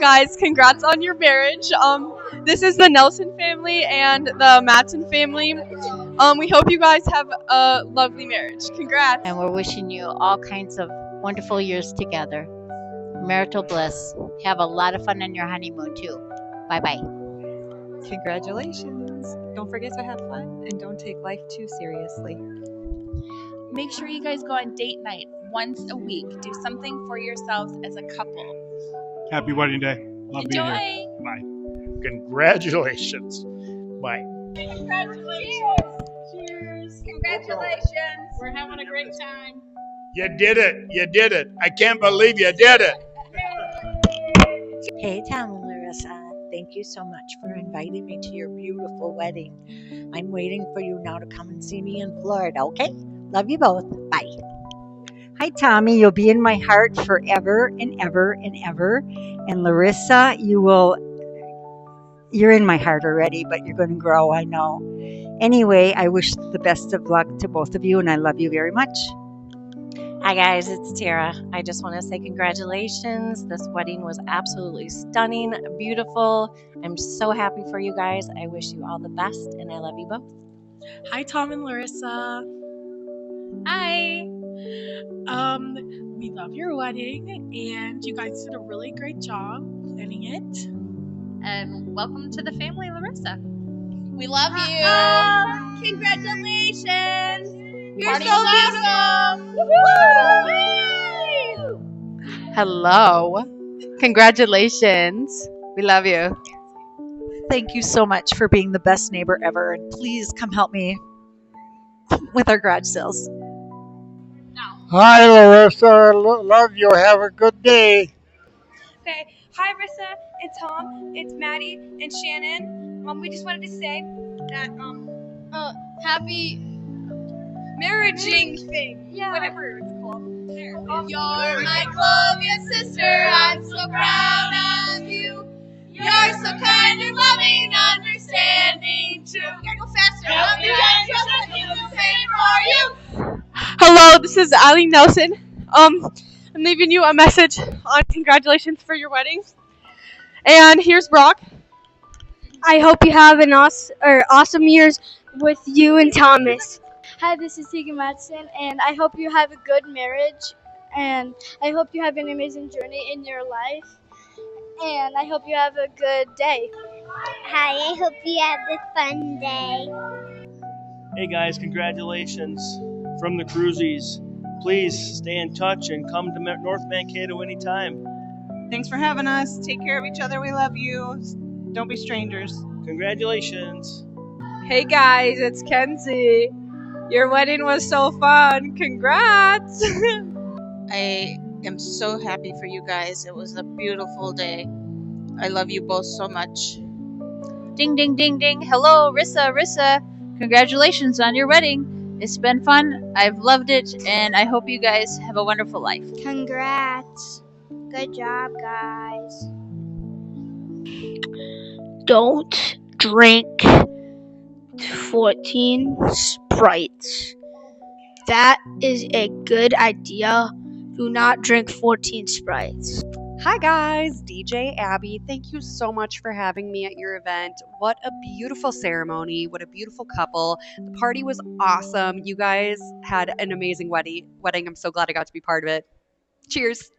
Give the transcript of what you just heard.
Guys, congrats on your marriage. This is the Nelson family and the Matson family. We hope you guys have a lovely marriage. Congrats. And we're wishing you all kinds of wonderful years together. Marital bliss. Have a lot of fun on your honeymoon too. Bye bye. Congratulations. Don't forget to have fun and don't take life too seriously. Make sure you guys go on date night once a week. Do something for yourselves as a couple. Happy wedding day. Love being Enjoy. here. Bye. Congratulations. Bye. Congratulations. Cheers. Congratulations. We're having a great time. You did it. You did it. I can't believe you did it. Hey, Tom and Larissa. Thank you so much for inviting me to your beautiful wedding. I'm waiting for you now to come and see me in Florida, okay? Love you both. Bye. Hi, Tommy. You'll be in my heart forever and ever and ever. And Larissa, you're in my heart already, but you're going to grow, I know. Anyway, I wish the best of luck to both of you, and I love you very much. Hi guys, it's Tara. I just want to say congratulations. This wedding was absolutely stunning, beautiful. I'm so happy for you guys. I wish you all the best and I love you both. Hi Tom and Larissa. Hi. We love your wedding and you guys did a really great job planning it. And welcome to the family, Larissa. We love you. Congratulations. You're so awesome. Hello. Congratulations. We love you. Thank you so much for being the best neighbor ever, and please come help me with our garage sales. Hi, Larissa. Love you. Have a good day. Okay. Hi, Rissa. It's Tom. It's Maddie and Shannon. We just wanted to say that happy marriaging thing. Yeah. Whatever it's called. You're my Clovian sister. I'm so proud of you. You're so kind and loving, understanding too. We gotta go faster. Hello, this is Ali Nelson. I'm leaving you a message on congratulations for your wedding. And here's Brock. I hope you have an awesome years with you and Thomas. Hi, this is Tegan Madsen, and I hope you have a good marriage, and I hope you have an amazing journey in your life, and I hope you have a good day. Hi, I hope you have a fun day. Hey guys, congratulations from the Cruisies. Please stay in touch and come to North Mankato anytime. Thanks for having us. Take care of each other. We love you. Don't be strangers. Congratulations. Hey guys, it's Kenzie. Your wedding was so fun. Congrats. I am so happy for you guys. It was a beautiful day. I love you both so much. Ding, ding, ding, ding. Hello, Rissa. Congratulations on your wedding. It's been fun. I've loved it, and I hope you guys have a wonderful life. Congrats. Good job, guys. Don't drink 14 Sprites. That is a good idea. Do not drink 14 Sprites. Hi guys, DJ Abby. Thank you so much for having me at your event. What a beautiful ceremony. What a beautiful couple. The party was awesome. You guys had an amazing wedding. I'm so glad I got to be part of it. Cheers.